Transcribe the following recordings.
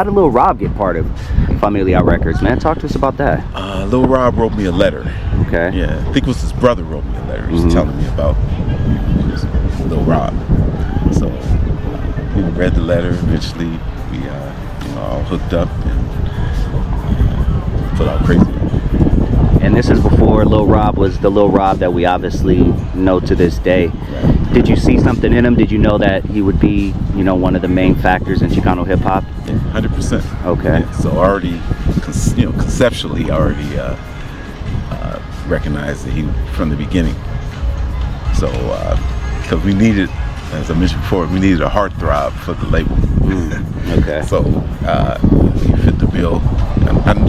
How did Lil Rob get part of Familia Records, man? Talk to us about that. Lil Rob wrote me a letter. Okay. Yeah, I think it was his brother wrote me a letter. He was telling me about Lil Rob. So we read the letter. Eventually, we all hooked up and put out Crazy. And this is before Lil Rob was the Lil Rob that we obviously know to this day. Right. Did you see something in him? Did you know that he would be, one of the main factors in Chicano hip hop? Yeah, 100%. Okay. Yeah, so already, conceptually, already recognized that he from the beginning. So, because we needed, as I mentioned before, we needed a heartthrob for the label. Okay. So he fit the bill.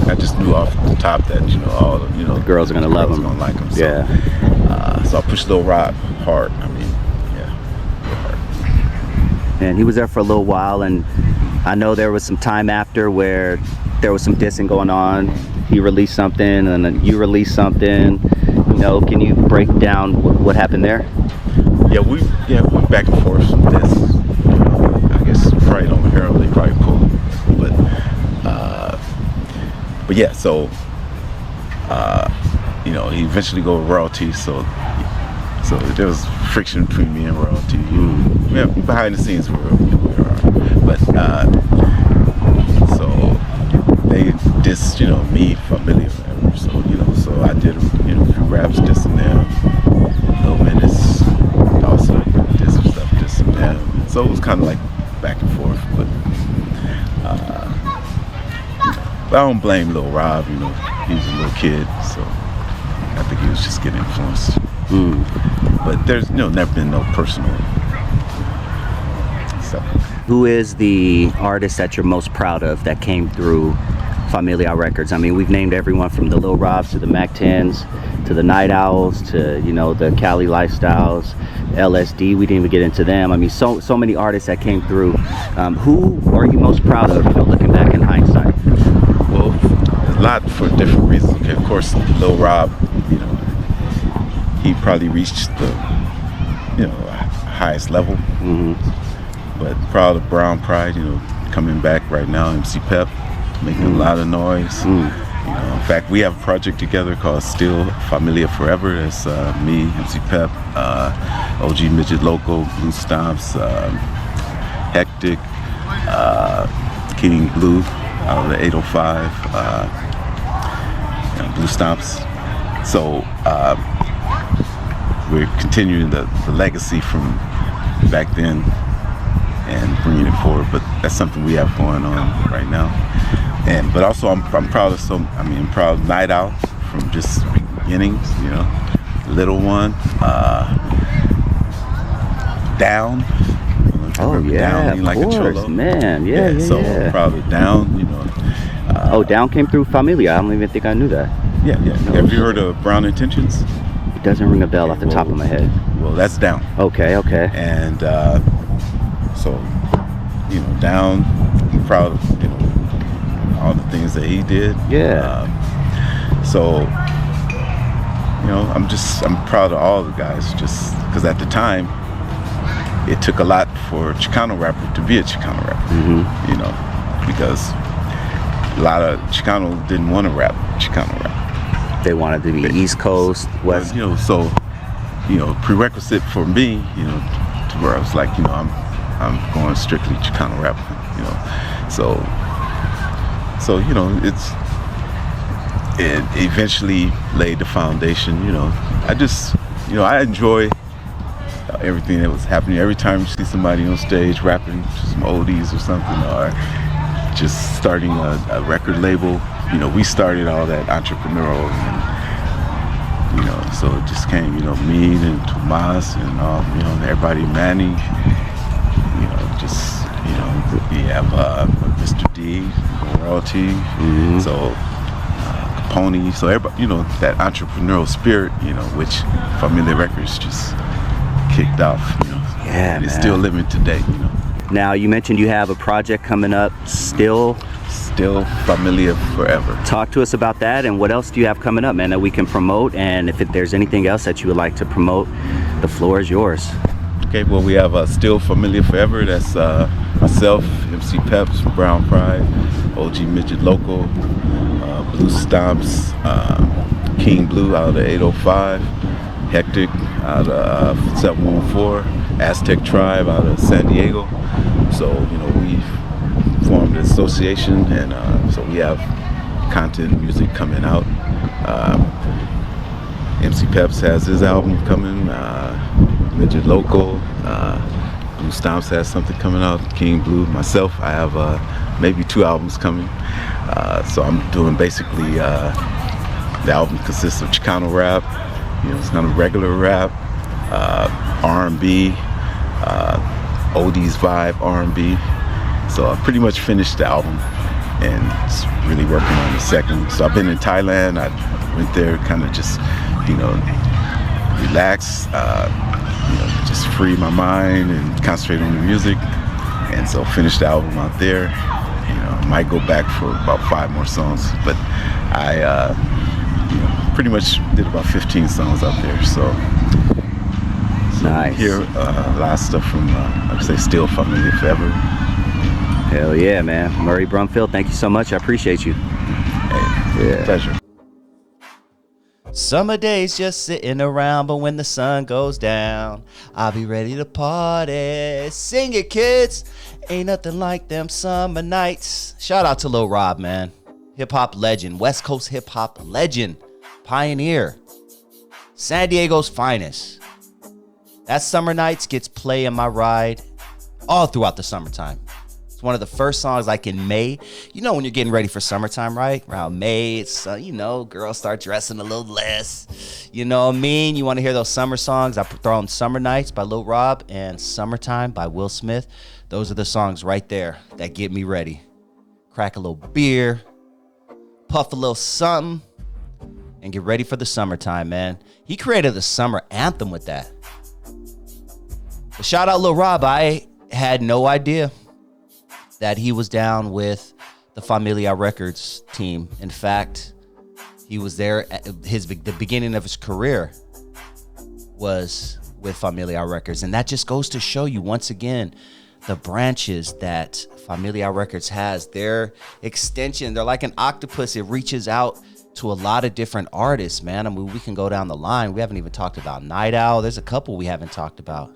I just knew off the top that all the girls are gonna love him. Gonna like him. So, Yeah. So I pushed Lil Rob hard. I mean, yeah, real hard. And he was there for a little while, and I know there was some time after where there was some dissing going on. He released something, and then you released something. Can you break down what happened there? Yeah, we went back and forth with this. I guess probably don't hear him, they probably pull him. But yeah, so he eventually go with royalty, so there was friction between me and royalty. Yeah, behind the scenes we are. But so they dissed, me, Familia, whatever. So I did a few raps dissing them. Little minutes also did some stuff dissing them. So it was kind of like back and forth, but I don't blame Lil Rob, he was a little kid, so I think he was just getting influenced. But there's never been no personal stuff. Who is the artist that you're most proud of that came through Familia Records? I mean, we've named everyone from the Lil Robs to the Mac 10s to the Night Owls to the Cali Lifestyles, LSD. We didn't even get into them. I mean, so many artists that came through. Who are you most proud of, looking back in hindsight? Well, a lot for different reasons. Okay, of course, Lil Rob, he probably reached the highest level. But proud of Brown Pride, coming back right now. MC Pep making a lot of noise. In fact, we have a project together called Still Familia Forever. That's me, MC Pep, OG Midget Loco, Blue Stomps, Hectic, King Blue out of the 805, Blue Stomps. So we're continuing the legacy from back then and bringing it forward, but that's something we have going on right now. But also I'm proud of I'm proud of Night Owl from just beginnings, Little One, Down. Oh yeah, Down, of course, man. Yeah. So I'm proud of Down, Down came through Familia. I don't even think I knew that. Yeah. Have you heard of Brown Intentions? It doesn't ring a bell off the top of my head. Well, that's Down. Okay. And so, Down, I'm proud of, all the things that he did. Yeah. I'm proud of all the guys, just because at the time, it took a lot for a Chicano rapper to be a Chicano rapper, because a lot of Chicano didn't want to rap Chicano rap. They wanted to be East Coast, West. Prerequisite for me, to where I was like, I'm going strictly Chicano rap, it eventually laid the foundation. I enjoy everything that was happening. Every time you see somebody on stage rapping some oldies or something, or just starting a record label, we started all that entrepreneurial, so it just came, me and Tomas and all, everybody, Manny, we have Mr. D, Royalty, so Capone, so everybody, that entrepreneurial spirit, which Familia Records just kicked off, Yeah, and it's still living today, Now, you mentioned you have a project coming up, Still Familia Forever. Talk to us about that, and what else do you have coming up, man, that we can promote? And if there's anything else that you would like to promote, the floor is yours. Okay, well, we have Still Familia Forever. That's myself, MC Peps, Brown Pride, OG Midget Local, Blue Stomps, King Blue out of 805, Hectic out of 714, Aztec Tribe out of San Diego. So, you know, we formed an association, and so we have content and music coming out. MC Peps has his album coming, Midget Local, Blue Stomps has something coming out, King Blue, myself, I have maybe 2 albums coming. So I'm doing basically, the album consists of Chicano rap, you know, it's kind of regular rap, R&B, oldies vibe R&B. So I pretty much finished the album and it's really working on the second. So I've been in Thailand, I went there kind of just, you know, relax, you know, just free my mind and concentrate on the music. And so finished the album out there. You know, might go back for about 5 more songs, but I you know, pretty much did about 15 songs out there. So nice. Here, a lot of stuff from I would say Still Familia Forever. Hell yeah, man. Murray Brumfield, thank you so much. I appreciate you. Hey, Yeah. Pleasure. Summer days just sitting around, but when the sun goes down, I'll be ready to party. Sing it, kids. Ain't nothing like them summer nights. Shout out to Lil Rob, man. Hip-hop legend, West Coast hip-hop legend, pioneer, San Diego's finest. That Summer Nights gets play in my ride all throughout the summertime. It's one of the first songs like in May. You know when you're getting ready for summertime, right? Around May, it's, you know, girls start dressing a little less. You know what I mean? You want to hear those summer songs? I throw on Summer Nights by Lil Rob and Summertime by Will Smith. Those are the songs right there that get me ready. Crack a little beer, puff a little something, and get ready for the summertime, man. He created the summer anthem with that. But shout out Lil Rob. I had no idea that he was down with the Familia Records team. In fact, he was there at the beginning of his career was with Familia Records. And that just goes to show you once again the branches that Familia Records has. Their extension, they're like an octopus. It reaches out to a lot of different artists, man. I mean, we can go down the line. We haven't even talked about Night Owl. There's a couple we haven't talked about.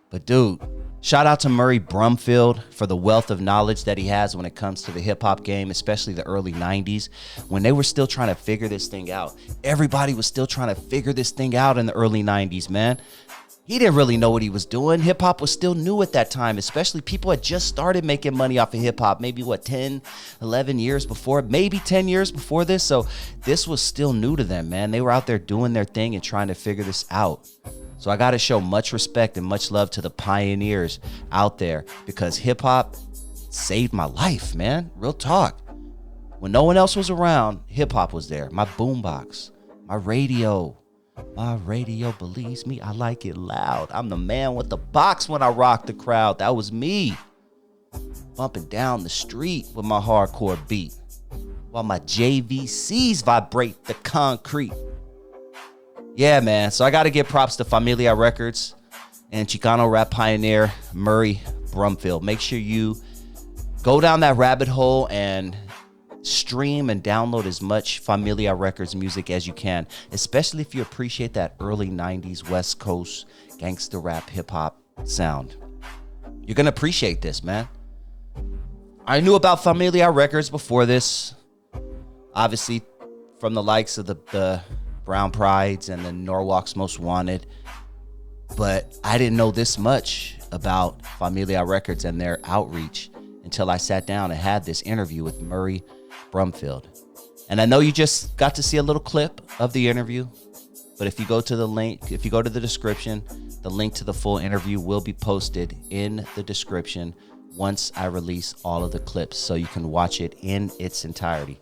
But dude, shout out to Murray Brumfield for the wealth of knowledge that he has when it comes to the hip hop game, especially the early 90s, when they were still trying to figure this thing out. Everybody was still trying to figure this thing out in the early 90s, man. He didn't really know what he was doing. Hip hop was still new at that time, especially people had just started making money off of hip hop, maybe what, 10, 11 years before, maybe 10 years before this. So this was still new to them, man. They were out there doing their thing and trying to figure this out. So I got to show much respect and much love to the pioneers out there because hip hop saved my life, man. Real talk. When no one else was around, hip hop was there. My boombox, my radio. My radio believes me. I like it loud. I'm the man with the box when I rock the crowd. That was me. Bumping down the street with my hardcore beat while my JVCs vibrate the concrete. Yeah, man. So I got to give props to Familia Records and Chicano rap pioneer Murray Brumfield. Make sure you go down that rabbit hole and stream and download as much Familia Records music as you can, especially if you appreciate that early 90s West Coast gangster rap hip hop sound. You're going to appreciate this, man. I knew about Familia Records before this, obviously from the likes of the Brown Prides and the Norwalk's Most Wanted, but I didn't know this much about Familia Records and their outreach until I sat down and had this interview with Murray Brumfield. And I know you just got to see a little clip of the interview, but if you go to the link, if you go to the description, the link to the full interview will be posted in the description once I release all of the clips so you can watch it in its entirety.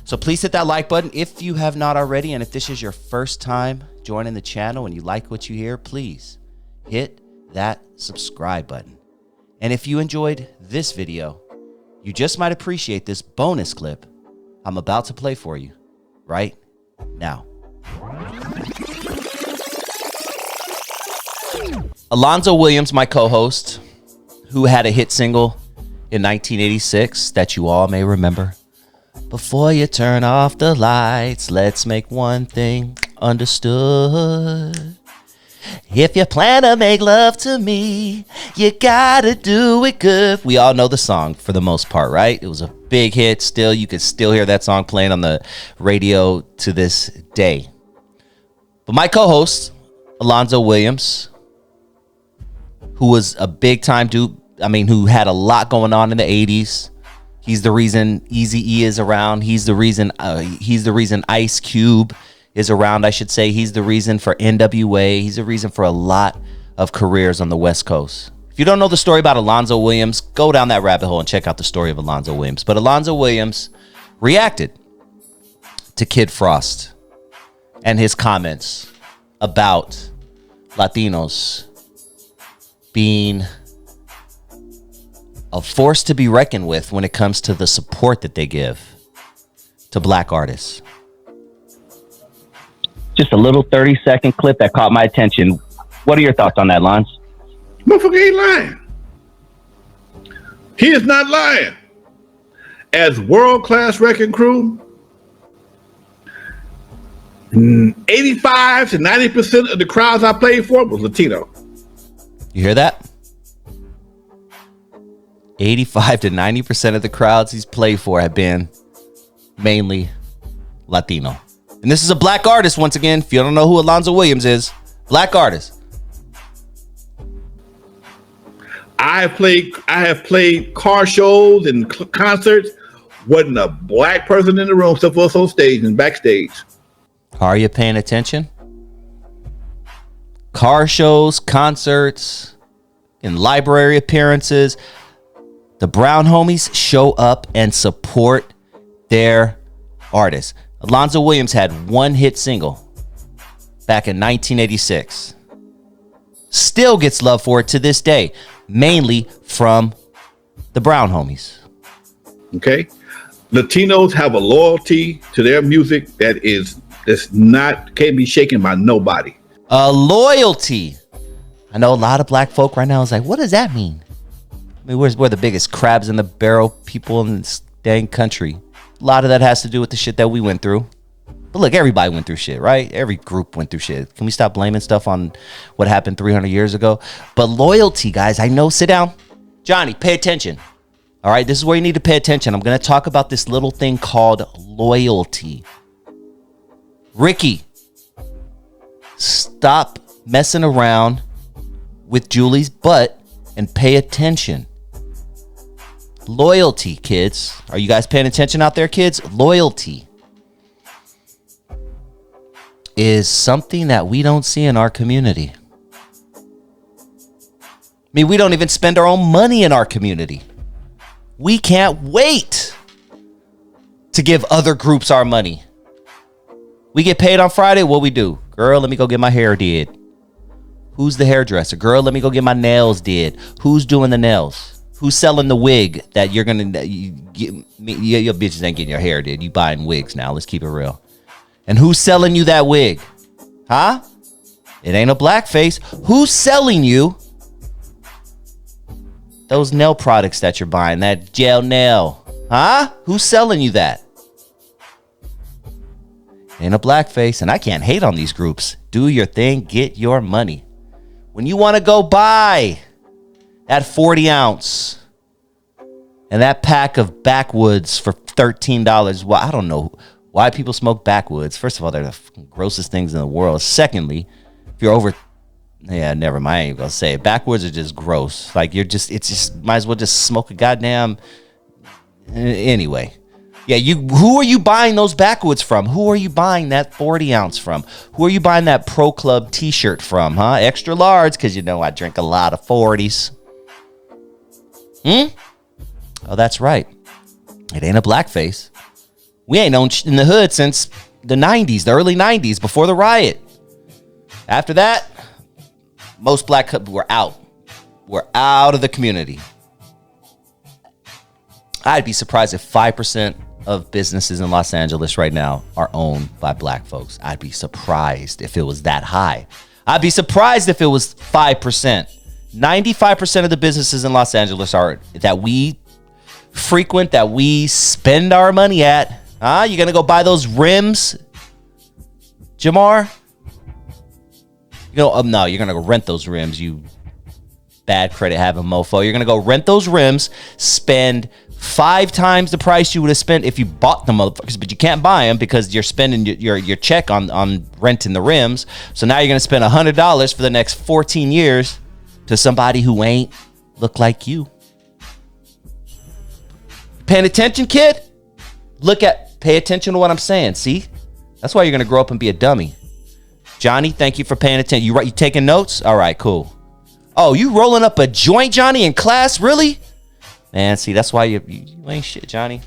So please hit that like button if you have not already, and if this is your first time joining the channel and you like what you hear, please hit that subscribe button. And if you enjoyed this video, you just might appreciate this bonus clip I'm about to play for you right now. Alonzo Williams, my co-host, who had a hit single in 1986 that you all may remember. Before you turn off the lights, let's make one thing understood. If you plan to make love to me, you gotta do it good. We all know the song for the most part, right? It was a big hit. Still, you can still hear that song playing on the radio to this day. But my co-host, Alonzo Williams, who was a big time dude, who had a lot going on in the 80s. He's the reason Eazy-E is around. He's the reason Ice Cube is around, I should say. He's the reason for NWA. He's the reason for a lot of careers on the West Coast. If you don't know the story about Alonzo Williams, go down that rabbit hole and check out the story of Alonzo Williams. But Alonzo Williams reacted to Kid Frost and his comments about Latinos being a force to be reckoned with when it comes to the support that they give to black artists. Just a little 30-second clip that caught my attention. What are your thoughts on that, Lons? Motherfucker ain't lying. He is not lying. As world-class wrecking crew, 85 to 90% of the crowds I played for was Latino. You hear that? 85 to 90% of the crowds he's played for have been mainly Latino. And this is a black artist, once again. If you don't know who Alonzo Williams is, black artist. I have played car shows and concerts. Wasn't a black person in the room except for us on stage and backstage. Are you paying attention? Car shows, concerts, and library appearances. The Brown homies show up and support their artists. Alonzo Williams had one hit single back in 1986. Still gets love for it to this day, mainly from the Brown homies. Okay? Latinos have a loyalty to their music that can't be shaken by nobody. A loyalty. I know a lot of black folk right now is like, what does that mean? We're the biggest crabs in the barrel people in this dang country. A lot of that has to do with the shit that we went through. But look, everybody went through shit, right? Every group went through shit. Can we stop blaming stuff on what happened 300 years ago? But loyalty, guys, I know. Sit down. Johnny, pay attention. All right, this is where you need to pay attention. I'm going to talk about this little thing called loyalty. Ricky, stop messing around with Julie's butt and pay attention. Loyalty, kids. Are you guys paying attention out there, kids? Loyalty is something that we don't see in our community. We don't even spend our own money in our community. We can't wait to give other groups our money. We get paid on Friday, what we do? Girl, let me go get my hair did. Who's the hairdresser? Girl, let me go get my nails did. Who's doing the nails? Who's selling the wig that you're going to... Your bitches ain't getting your hair did. You buying wigs now. Let's keep it real. And who's selling you that wig? Huh? It ain't a blackface. Who's selling you those nail products that you're buying? That gel nail. Huh? Who's selling you that? Ain't a blackface. And I can't hate on these groups. Do your thing. Get your money. When you want to go buy that 40 ounce and that pack of backwoods for $13. Well, I don't know why people smoke backwoods. First of all, they're the grossest things in the world. Secondly, if you're over, never mind. I ain't gonna say it. Backwoods are just gross. Like might as well just smoke a goddamn. Anyway, yeah. Who are you buying those backwoods from? Who are you buying that 40 ounce from? Who are you buying that Pro Club T-shirt from? Huh? Extra large, because I drink a lot of 40s. Oh, that's right. It ain't a blackface. We ain't known in the hood since the 90s, the early 90s, before the riot. After that, most black people were out. We're out of the community. I'd be surprised if 5% of businesses in Los Angeles right now are owned by black folks. I'd be surprised if it was that high. I'd be surprised if it was 5%. 95% of the businesses in Los Angeles are that we frequent, that we spend our money at. You're going to go buy those rims, Jamar? No, you're going to go rent those rims, you bad credit having mofo. You're going to go rent those rims, spend 5 times the price you would have spent if you bought the motherfuckers, but you can't buy them because you're spending your check on renting the rims. So now you're going to spend $100 for the next 14 years to somebody who ain't look like you. Paying attention, kid? Pay attention to what I'm saying. See? That's why you're going to grow up and be a dummy. Johnny, thank you for paying attention. You taking notes? All right, cool. Oh, you rolling up a joint, Johnny, in class? Really? Man, see, that's why you ain't shit, Johnny.